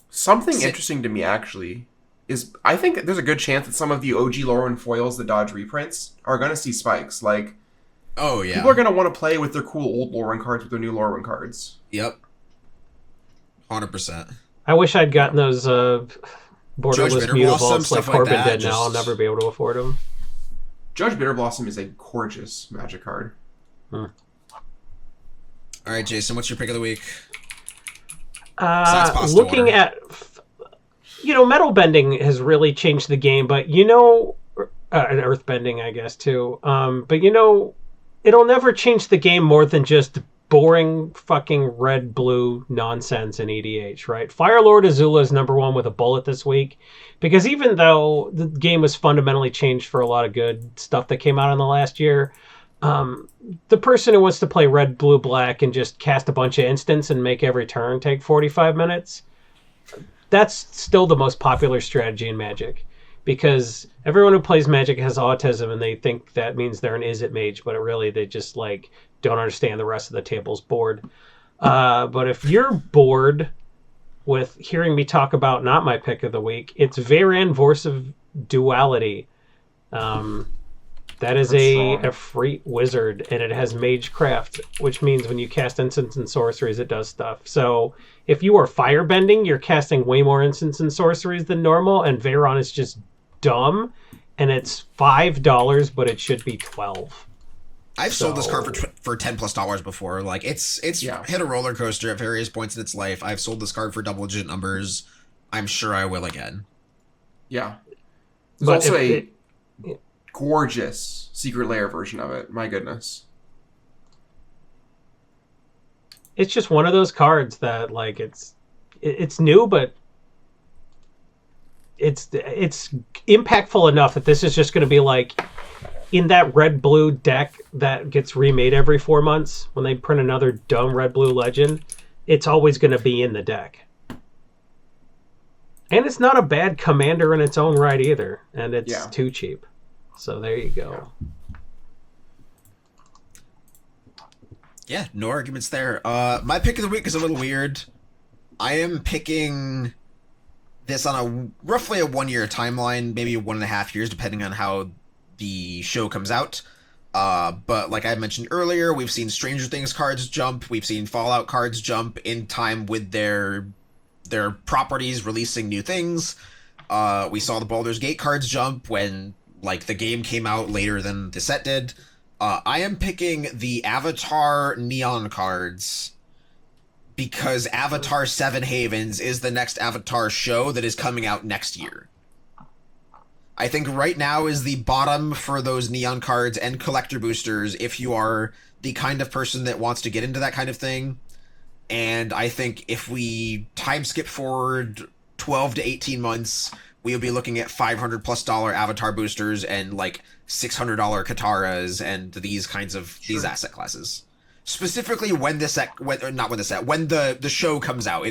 Something interesting to me, actually, is I think there's a good chance that some of the OG Lorwyn foils, the Dodge reprints, are going to see spikes. Like, oh yeah, people are going to want to play with their cool old Lorwyn cards with their new Lorwyn cards. Yep. 100%. I wish I'd gotten those borderless mutables like Corbin did. Now I'll never be able to afford them. Judge Bitterblossom is a gorgeous Magic card. All right, Jason, what's your pick of the week? Looking at, metal bending has really changed the game, but and earthbending, I guess, too. But it'll never change the game more than just boring fucking red-blue nonsense in EDH, right? Firelord Azula is number one with a bullet this week, because even though the game was fundamentally changed for a lot of good stuff that came out in the last year, the person who wants to play red, blue, black and just cast a bunch of instants and make every turn take 45 minutes, that's still the most popular strategy in Magic. Because everyone who plays Magic has autism and they think that means they're an Izzet mage, but they just don't understand the rest of the table's board. But if you're bored with hearing me talk about not my pick of the week, it's Veyran Vorse of Duality. That is a free wizard, and it has Magecraft, which means when you cast instants and sorceries, it does stuff. So if you are firebending, you're casting way more instants and sorceries than normal, and Veyran is just dumb, and it's $5, but it should be $12. I've sold this card for $10+ before. Like it's hit a roller coaster at various points in its life. I've sold this card for double-digit numbers. I'm sure I will again. Yeah, there's also a gorgeous Secret Lair version of it. My goodness, it's just one of those cards that it's new, but it's impactful enough that this is just going to be in that red-blue deck that gets remade every 4 months, when they print another dumb red-blue legend, it's always going to be in the deck. And it's not a bad commander in its own right either, and it's too cheap. So there you go. Yeah, no arguments there. My pick of the week is a little weird. I am picking this on roughly a 1-year timeline, maybe 1.5 years, depending on how the show comes out. But like I mentioned earlier, we've seen Stranger Things cards jump, we've seen Fallout cards jump in time with their properties releasing new things. We saw the Baldur's Gate cards jump when like the game came out later than the set did. I am picking the Avatar Neon cards because Avatar 7 Havens is the next Avatar show that is coming out next year. I think right now is the bottom for those Neon cards and collector boosters if you are the kind of person that wants to get into that kind of thing. And I think if we time skip forward 12 to 18 months, we'll be looking at $500+ Avatar boosters and like $600 Kataras and these kinds of these asset classes. Specifically when the show comes out.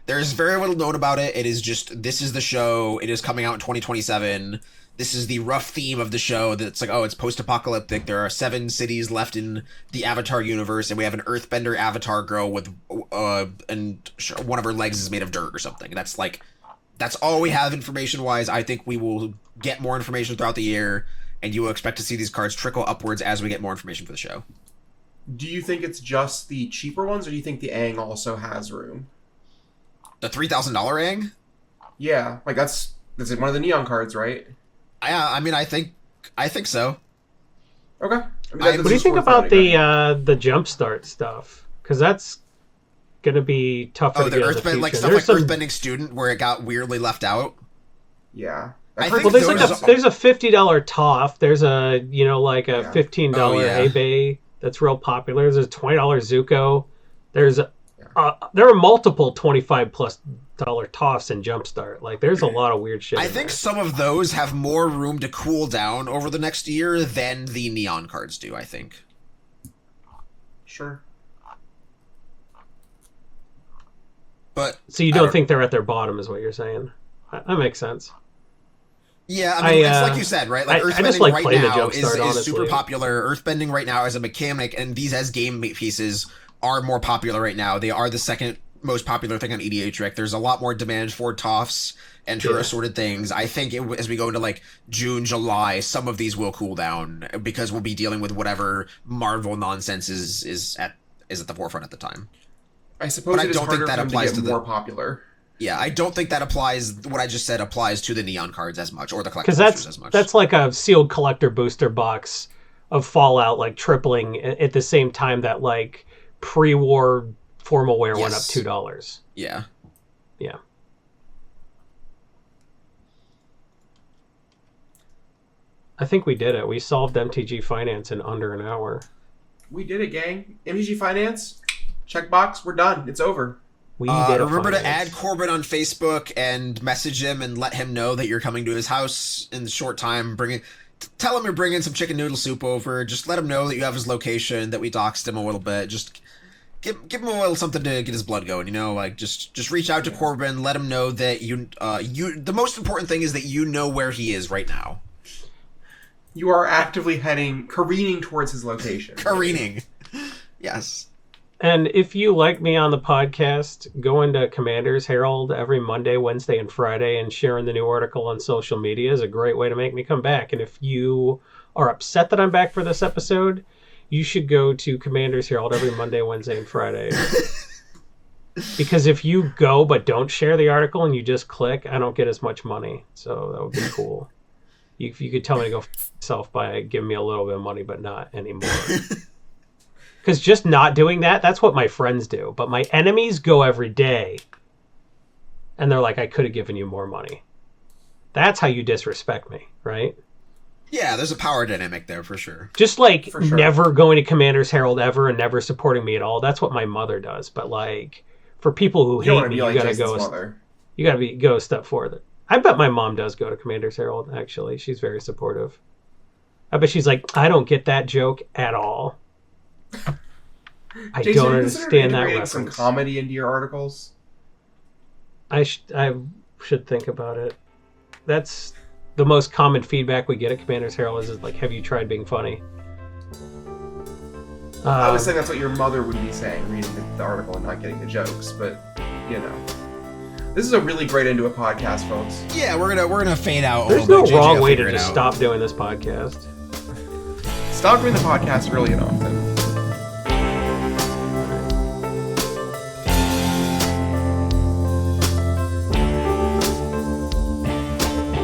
There's very little known about it. It is just, this is the show. It is coming out in 2027. This is the rough theme of the show. That's like, oh, it's post-apocalyptic. There are 7 cities left in the Avatar universe, and we have an Earthbender Avatar girl with, and one of her legs is made of dirt or something. That's all we have information-wise. I think we will get more information throughout the year, and you will expect to see these cards trickle upwards as we get more information for the show. Do you think it's just the cheaper ones, or do you think the Aang also has room? The $3,000 Aang? Yeah, like that's one of the Neon cards, right? I mean, I think so. Okay. What do you think about the Jumpstart stuff? Because that's gonna be tougher to the get in the Earthbend, future. like stuff There's like Earthbending Student, where it got weirdly left out. Yeah. I Well, think there's those a $50 TOF. There's a $15 yeah. eBay that's real popular. There's a $20 Zuko. There are multiple $25+ TOFs in Jumpstart. Like there's a lot of weird shit. I think some of those have more room to cool down over the next year than the Neon cards do, I think. Sure. But so you don't think they're at their bottom, is what you're saying? That makes sense. Yeah, I mean, it's like you said, right? Like I just Earthbending like right playing the now Jumpstart, is super honestly. popular. Earthbending right now as a mechanic, and these as game pieces are more popular right now. They are the second most popular thing on EDHRec. There's a lot more demand for TOFs and for assorted things. I think as we go into like June, July, some of these will cool down because we'll be dealing with whatever Marvel nonsense is at the forefront at the time. I suppose But it is harder for them to get more popular. Yeah, I don't think that applies. What I just said applies to the Neon cards as much, or the collector Because boosters as much. that's like a sealed collector booster box of Fallout, like tripling at the same time that like pre-war formal wear went up $2. Yeah. Yeah. I think we did it. We solved MTG Finance in under an hour. We did it, gang. MTG Finance, checkbox, we're done. It's over. We did remember to finance. add Corbin on Facebook and message him and let him know that you're coming to his house in the short time. Tell him you're bringing some chicken noodle soup over. Just let him know that you have his location, that we doxed him a little bit. Just give him a little something to get his blood going. Like just reach out to Corbin, let him know that you. The most important thing is that you know where he is right now. You are actively careening towards his location. Careening, yes. And if you like me on the podcast, go into Commander's Herald every Monday, Wednesday, and Friday and sharing the new article on social media is a great way to make me come back. And if you are upset that I'm back for this episode, you should go to Commander's Herald every Monday, Wednesday, and Friday. Because if you go but don't share the article and you just click, I don't get as much money. So that would be cool. If you could tell me to go f yourself by giving me a little bit of money, but not anymore. Because just not doing that's what my friends do. But my enemies go every day. And they're like, I could have given you more money. That's how you disrespect me, right? Yeah, there's a power dynamic there for sure. Just like For sure. never going to Commander's Herald ever and never supporting me at all. That's what my mother does. But like, for people who You don't hate want to me, be like you gotta Jason's go. mother. You gotta go a step further. I bet my mom does go to Commander's Herald. Actually, she's very supportive. I bet she's like, I don't get that joke at all. I Jason, don't you consider understand that integrating some reference. comedy into your articles? I should think about it. That's the most common feedback we get at Commander's Herald is like, have you tried being funny? I was saying that's what your mother would be saying, reading the article and not getting the jokes, but you know. This is a really great end to a podcast, folks. Yeah, we're gonna fade out. There's no wrong way to just stop doing this podcast. Stop doing the podcast early and often.